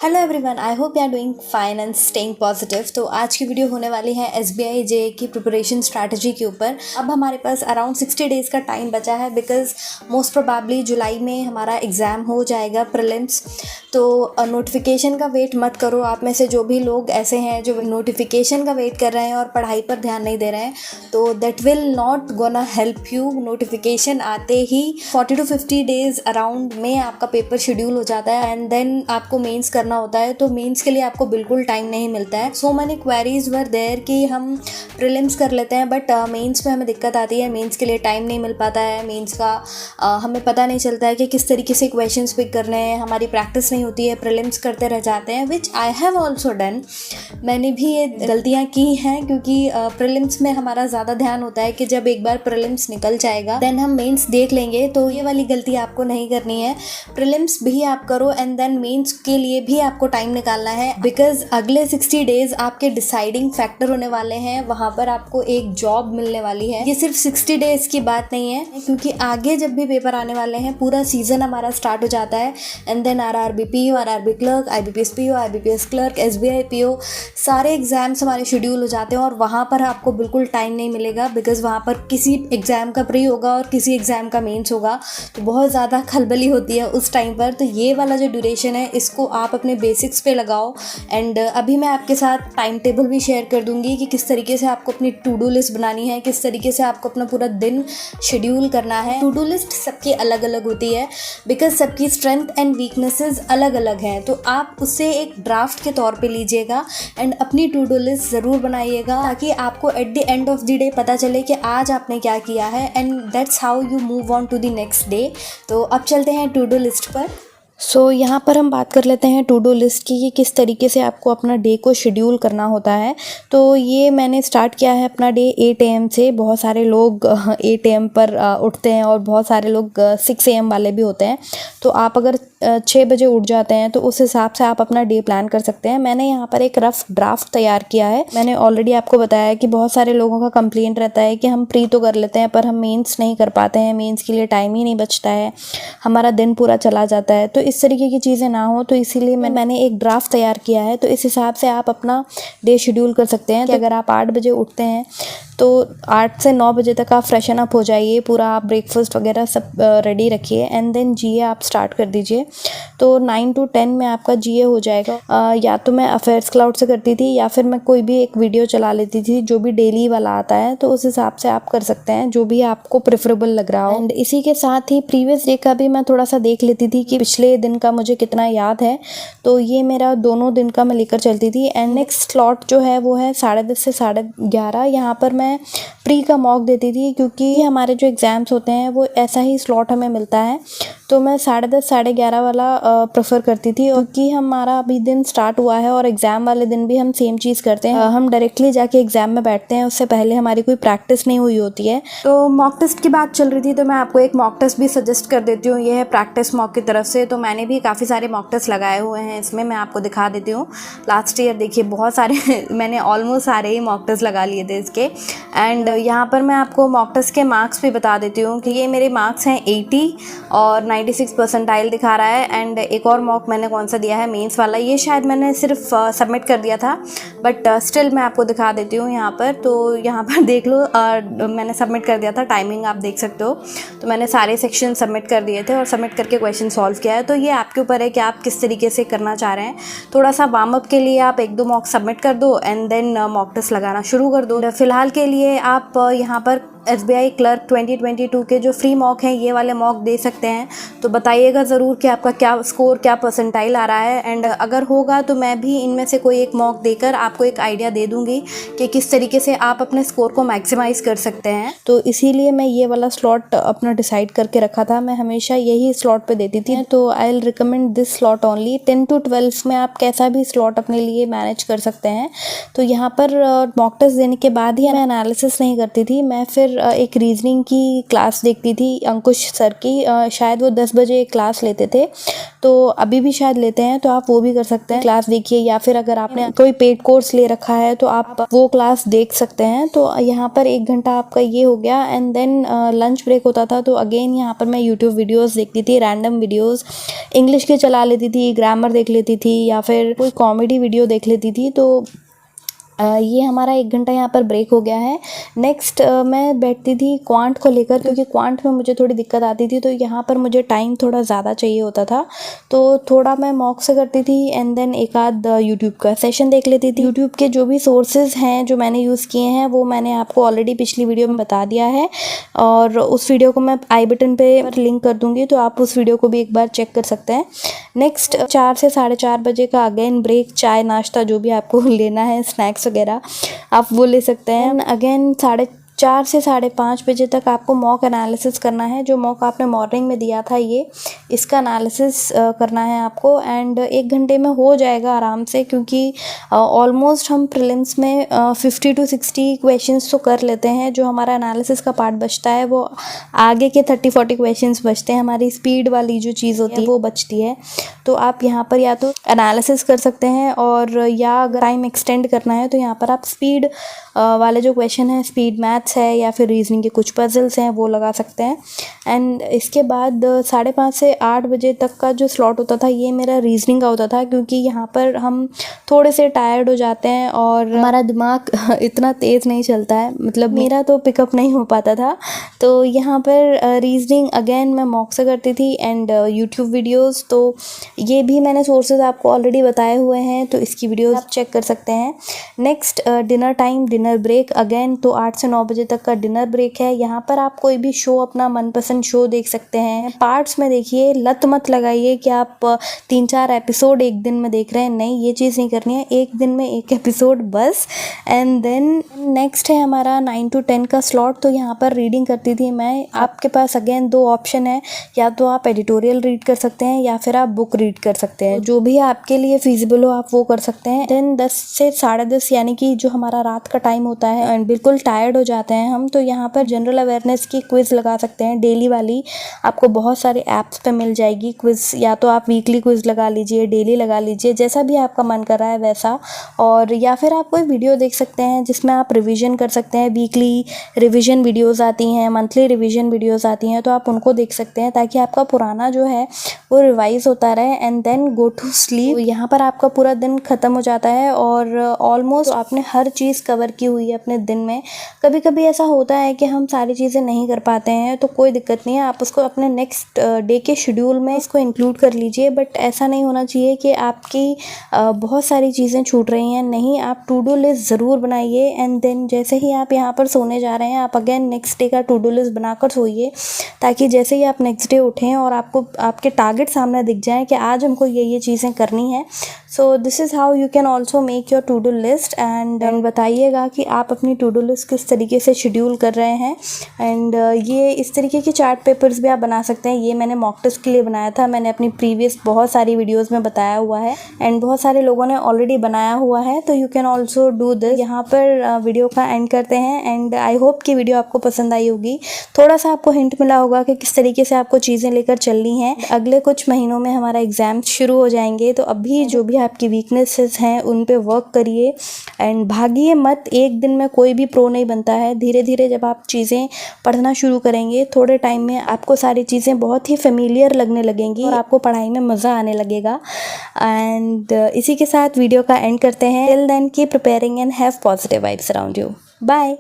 Hello everyone, I hope you are doing fine and staying positive. तो आज की video होने वाली है SBI JEE की प्रिपरेशन स्ट्रैटेजी के ऊपर। अब हमारे पास अराउंड 60 डेज़ का टाइम बचा है बिकॉज मोस्ट प्रोबेबली जुलाई में हमारा एग्ज़ाम हो जाएगा प्रीलिम्स। तो नोटिफिकेशन का वेट मत करो। आप में से जो भी लोग ऐसे हैं जो नोटिफिकेशन का वेट कर रहे हैं और पढ़ाई पर ध्यान नहीं दे रहे हैं, तो that will not gonna help you. Notification आते ही 40 to 50 डेज़ अराउंड में आपका पेपर शेड्यूल हो जाता है एंड देन आपको मेंस करना होता है। तो मेंस के लिए आपको बिल्कुल टाइम नहीं मिलता है। So many queries were there कि हम प्रीलिम्स कर लेते हैं बट मेंस में हमें दिक्कत आती है। मेंस के लिए टाइम नहीं मिल पाता है। मेंस का हमें पता नहीं चलता है कि किस तरीके से क्वेश्चंस पिक करने हैं। हमारी प्रैक्टिस नहीं होती है, प्रीलिम्स करते रह जाते हैं, विच आई हैव ऑल्सो डन। मैंने भी ये गलतियाँ की हैं क्योंकि प्रीलिम्स में हमारा ज़्यादा ध्यान होता है कि जब एक बार प्रीलिम्स निकल जाएगा देन हम मेंस देख लेंगे। तो ये वाली गलती आपको नहीं करनी है। प्रीलिम्स भी आप करो एंड देन मेंस के लिए भी आपको टाइम निकालना है बिकॉज अगले 60 डेज आपके डिसाइडिंग फैक्टर होने वाले हैं। वहां पर आपको एक जॉब मिलने वाली है। ये सिर्फ 60 डेज की बात नहीं है क्योंकि आगे जब भी पेपर आने वाले हैं पूरा सीजन हमारा स्टार्ट हो जाता है and then RRB PO, RRB clerk, IBPS PO, IBPS clerk, SBI PO, सारे एग्जाम्स हमारे शेड्यूल हो जाते हैं और वहाँ पर आपको बिल्कुल टाइम नहीं मिलेगा बिकॉज वहाँ पर किसी एग्जाम का प्री होगा और किसी एग्जाम का मेंस होगा। तो बहुत ज़्यादा खलबली होती है उस टाइम पर। तो ये वाला जो ड्यूरेशन है इसको आप अपने बेसिक्स पे लगाओ एंड अभी मैं आपके साथ टाइम टेबल भी शेयर कर दूंगी कि किस तरीके से आपको अपनी टू डू लिस्ट बनानी है, किस तरीके से आपको अपना पूरा दिन शेड्यूल करना है। टू डू लिस्ट सबकी अलग अलग होती है बिकॉज सबकी स्ट्रेंथ एंड वीकनेसेस अलग अलग हैं। तो आप उससे एक ड्राफ्ट के तौर पे लीजिएगा एंड अपनी टू डू लिस्ट ज़रूर बनाइएगा ताकि आपको at the end of the day पता चले कि आज आपने क्या किया है and that's how you move on to the next day. तो अब चलते हैं टू डू लिस्ट पर। यहाँ पर हम बात कर लेते हैं टू डू लिस्ट की कि किस तरीके से आपको अपना डे को शेड्यूल करना होता है। तो ये मैंने स्टार्ट किया है अपना डे 8 AM से। बहुत सारे लोग 8 AM पर उठते हैं और बहुत सारे लोग 6 AM वाले भी होते हैं। तो आप अगर 6 बजे उठ जाते हैं तो उस हिसाब से आप अपना डे प्लान कर सकते हैं। मैंने यहाँ पर एक रफ ड्राफ्ट तैयार किया है। मैंने ऑलरेडी आपको बताया है कि बहुत सारे लोगों का कंप्लेंट रहता है कि हम प्री तो कर लेते हैं पर हम मेंस नहीं कर पाते हैं, मेंस के लिए टाइम ही नहीं बचता है, हमारा दिन पूरा चला जाता है। तो इस तरीके की चीज़ें ना हो तो इसीलिए मैंने एक ड्राफ्ट तैयार किया है। तो इस हिसाब से आप अपना डे शेड्यूल कर सकते हैं। तो अगर आप 8 बजे उठते हैं तो 8 से 9 बजे तक आप फ्रेशन अप हो जाइए, पूरा आप ब्रेकफास्ट वगैरह सब रेडी रखिए एंड देन GA आप स्टार्ट कर दीजिए। तो 9 to 10 में आपका GA हो जाएगा। या तो मैं अफेयर्स क्लाउड से करती थी या फिर मैं कोई भी एक वीडियो चला लेती थी जो भी डेली वाला आता है। तो उस हिसाब से आप कर सकते हैं जो भी आपको प्रेफरेबल लग रहा हो। एंड इसी के साथ ही प्रीवियस डे का भी मैं थोड़ा सा देख लेती थी कि पिछले दिन का मुझे कितना याद है। तो ये मेरा दोनों दिन का मैं लेकर चलती थी। एंड नेक्स्ट स्लॉट जो है वो है 10:30 से 11:30। यहाँ पर मैं प्री का मॉक देती थी क्योंकि हमारे जो एग्ज़ाम्स होते हैं वो ऐसा ही स्लॉट हमें मिलता है। तो मैं 10:30 11:30 वाला प्रेफर करती थी क्योंकि हमारा अभी दिन स्टार्ट हुआ है और एग्ज़ाम वाले दिन भी हम सेम चीज़ करते हैं। हम डायरेक्टली जाके एग्ज़ाम में बैठते हैं, उससे पहले हमारी कोई प्रैक्टिस नहीं हुई होती है। तो मॉक टेस्ट की बात चल रही थी तो मैं आपको एक मॉक टेस्ट भी सजेस्ट कर देती हूँ। ये है प्रैक्टिस मॉक की तरफ से। तो मैंने भी काफ़ी सारे मॉक टेस्ट लगाए हुए हैं इसमें, मैं आपको दिखा देती हूँ। लास्ट ईयर देखिए बहुत सारे मैंने ऑलमोस्ट सारे ही मॉक टेस्ट लगा लिए थे इसके। एंड यहाँ पर मैं आपको मॉक टेस्ट के मार्क्स भी बता देती हूँ कि ये मेरे मार्क्स हैं 80 और 96 परसेंटाइल दिखा रहा है। एंड एक और मॉक मैंने कौन सा दिया है मेंस वाला, ये शायद मैंने सिर्फ सबमिट कर दिया था बट स्टिल मैं आपको दिखा देती हूँ यहाँ पर। तो यहाँ पर देख लो मैंने सबमिट कर दिया था, टाइमिंग आप देख सकते हो। तो मैंने सारे सेक्शन सबमिट कर दिए थे और सबमिट करके क्वेश्चन सॉल्व किया है। तो ये आपके ऊपर है कि आप किस तरीके से करना चाह रहे हैं। थोड़ा सा वार्म अप के लिए आप 1-2 मॉक सबमिट कर दो एंड देन मॉक टेस्ट लगाना शुरू कर दो। फिलहाल के लिए आप यहाँ पर SBI क्लर्क 2022 के जो फ्री मॉक हैं ये वाले मॉक दे सकते हैं। तो बताइएगा ज़रूर कि आपका क्या स्कोर, क्या परसेंटाइल आ रहा है। एंड अगर होगा तो मैं भी इनमें से कोई एक मॉक देकर आपको एक आइडिया दे दूंगी कि किस तरीके से आप अपने स्कोर को मैक्सिमाइज़ कर सकते हैं। तो इसीलिए मैं ये वाला स्लॉट अपना डिसाइड करके रखा था। मैं हमेशा यही स्लॉट पे देती थी। तो I will recommend this slot only. 10 to 12 में आप कैसा भी स्लॉट अपने लिए मैनेज कर सकते हैं। तो यहाँ पर मॉक टेस्ट देने के बाद ही मैं एनालिसिस नहीं करती थी, मैं फिर एक रीजनिंग की क्लास देखती थी अंकुश सर की। शायद वो 10 बजे एक क्लास लेते थे, तो अभी भी शायद लेते हैं, तो आप वो भी कर सकते हैं, क्लास देखिए। या फिर अगर आपने कोई पेड कोर्स ले रखा है तो आप वो क्लास देख सकते हैं। तो यहाँ पर 1 घंटा आपका ये हो गया। एंड देन लंच ब्रेक होता था, तो अगेन यहाँ पर मैं यूट्यूब वीडियोस देखती थी, रैंडम वीडियोस इंग्लिश के चला लेती थी, ग्रामर देख लेती थी, या फिर कोई कॉमेडी वीडियो देख लेती थी। तो ये हमारा 1 घंटा यहाँ पर ब्रेक हो गया है। नेक्स्ट मैं बैठती थी क्वांट को लेकर, क्योंकि क्वांट में मुझे थोड़ी दिक्कत आती थी, तो यहाँ पर मुझे टाइम थोड़ा ज़्यादा चाहिए होता था। तो थोड़ा मैं मॉक से करती थी एंड देन एक आध यूट्यूब का सेशन देख लेती थी। यूट्यूब के जो भी सोर्सेज हैं जो मैंने यूज़ किए हैं वो मैंने आपको ऑलरेडी पिछली वीडियो में बता दिया है, और उस वीडियो को मैं आई बटन पे लिंक कर दूँगी, तो आप उस वीडियो को भी एक बार चेक कर सकते हैं। नेक्स्ट 4 से 4:30 बजे का अगेन ब्रेक, चाय नाश्ता जो भी आपको लेना है, स्नैक्स वगैरह आप वो ले सकते हैं। अगेन 4:30 से 5:30 बजे तक आपको मॉक एनालिसिस करना है। जो मॉक आपने मॉर्निंग में दिया था इसका एनालिसिस करना है आपको, एंड 1 घंटे में हो जाएगा आराम से, क्योंकि ऑलमोस्ट हम प्रीलिम्स में 50 to 60 क्वेश्चंस तो कर लेते हैं। जो हमारा एनालिसिस का पार्ट बचता है वो आगे के 30-40 क्वेश्चंस बचते हैं। हमारी स्पीड वाली जो चीज़ होती है वो बचती है। तो आप यहाँ पर या तो एनालिसिस कर सकते हैं, और या अगर टाइम एक्सटेंड करना है तो यहाँ पर आप स्पीड वाले जो क्वेश्चन है, स्पीड मैथ्स है या फिर रीजनिंग के कुछ पजल्स हैं, वो लगा सकते हैं। एंड इसके बाद 5:30 से 8 बजे तक का जो स्लॉट होता था ये मेरा रीजनिंग का होता था, क्योंकि यहाँ पर हम थोड़े से टायर्ड हो जाते हैं और हमारा दिमाग इतना तेज़ नहीं चलता है, मतलब मेरा तो पिकअप नहीं हो पाता था। तो यहाँ पर रीजनिंग अगेन मैं मॉक से करती थी, एंड यूट्यूब वीडियोज़, तो ये भी मैंने सोर्सेज आपको ऑलरेडी बताए हुए हैं, तो इसकी वीडियोज़ आप चेक कर सकते हैं। Next dinner time, dinner break again, तो 8 से 9 बजे तक का डिनर ब्रेक है। यहाँ पर आप कोई भी शो, अपना मनपसंद शो देख सकते हैं। पार्ट्स में देखिए, लत मत लगाइए कि आप 3-4 एपिसोड एक दिन में देख रहे हैं, नहीं, ये चीज़ नहीं करनी है। एक दिन में एक एपिसोड बस। एंड देन नेक्स्ट है हमारा 9 to 10 का स्लॉट, तो यहाँ पर रीडिंग करती थी मैं। आपके पास अगेन 2 ऑप्शन है, या तो आप एडिटोरियल रीड कर सकते हैं या फिर आप बुक रीड कर सकते हैं, जो भी आपके लिए फिजिबल हो आप वो कर सकते हैं। देन 10 से 10:30 यानी कि जो हमारा रात का टाइम होता है एंड बिल्कुल टायर्ड हो जाते हैं हम, तो यहाँ पर जनरल अवेयरनेस की क्विज लगा सकते हैं, डेली वाली। आपको बहुत सारे ऐप्स पे मिल जाएगी क्विज, या तो आप वीकली क्विज लगा लीजिए, डेली लगा लीजिए, जैसा भी आपका मन कर रहा है वैसा। और या फिर आप कोई वीडियो देख सकते हैं जिसमें आप रिविजन कर सकते हैं। वीकली रिविजन वीडियोज़ आती हैं, मंथली रिविजन वीडियोज़ आती हैं, तो आप उनको देख सकते हैं, ताकि आपका पुराना जो है वो रिवाइज होता रहे। And then go to sleep. यहाँ पर आपका पूरा दिन ख़त्म हो जाता है, और ऑलमोस्ट आपने हर चीज़ कवर की हुई है अपने दिन में। कभी कभी ऐसा होता है कि हम सारी चीज़ें नहीं कर पाते हैं, तो कोई दिक्कत नहीं है, आप उसको अपने नेक्स्ट डे के शेड्यूल में इसको इंक्लूड कर लीजिए। बट ऐसा नहीं होना चाहिए कि आपकी बहुत सारी चीज़ें छूट रही हैं, नहीं, आप टू डू लिस्ट ज़रूर बनाइए। एंड देन जैसे ही आप यहाँ पर सोने जा रहे हैं, आप अगेन नेक्स्ट डे का टू डू लिस्ट बनाकर सोइए, ताकि जैसे ही आप नेक्स्ट डे उठें और आपको आपके टारगेट सामने दिख जाएँ कि आज हमको ये चीज़ें करनी है। So this is how you can also make your to do list. And बताइएगा कि आप अपनी टू डू लिस्ट किस तरीके से शेड्यूल कर रहे हैं। एंड ये इस तरीके के चार्ट पेपर्स भी आप बना सकते हैं। ये मैंने मॉक टेस्ट के लिए बनाया था, मैंने अपनी प्रीवियस बहुत सारी वीडियोज़ में बताया हुआ है, एंड बहुत सारे लोगों ने ऑलरेडी बनाया हुआ है, तो you can also do this. यहाँ पर वीडियो का एंड करते हैं, एंड आई होप कि वीडियो आपको पसंद आई होगी। थोड़ा सा आपको हिंट मिला होगा कि किस तरीके से आपको चीज़ें लेकर चलनी है। अगले कुछ महीनों में हमारा एग्ज़ाम शुरू हो जाएंगे, तो अभी जो भी आपकी वीकनेसेस हैं उन पे वर्क करिए, एंड भागिए मत। एक दिन में कोई भी प्रो नहीं बनता है। धीरे धीरे जब आप चीज़ें पढ़ना शुरू करेंगे, थोड़े टाइम में आपको सारी चीज़ें बहुत ही फेमिलियर लगने लगेंगी और आपको पढ़ाई में मज़ा आने लगेगा। एंड इसी के साथ वीडियो का एंड करते हैं। Till then keep preparing and have positive vibes around you. Bye.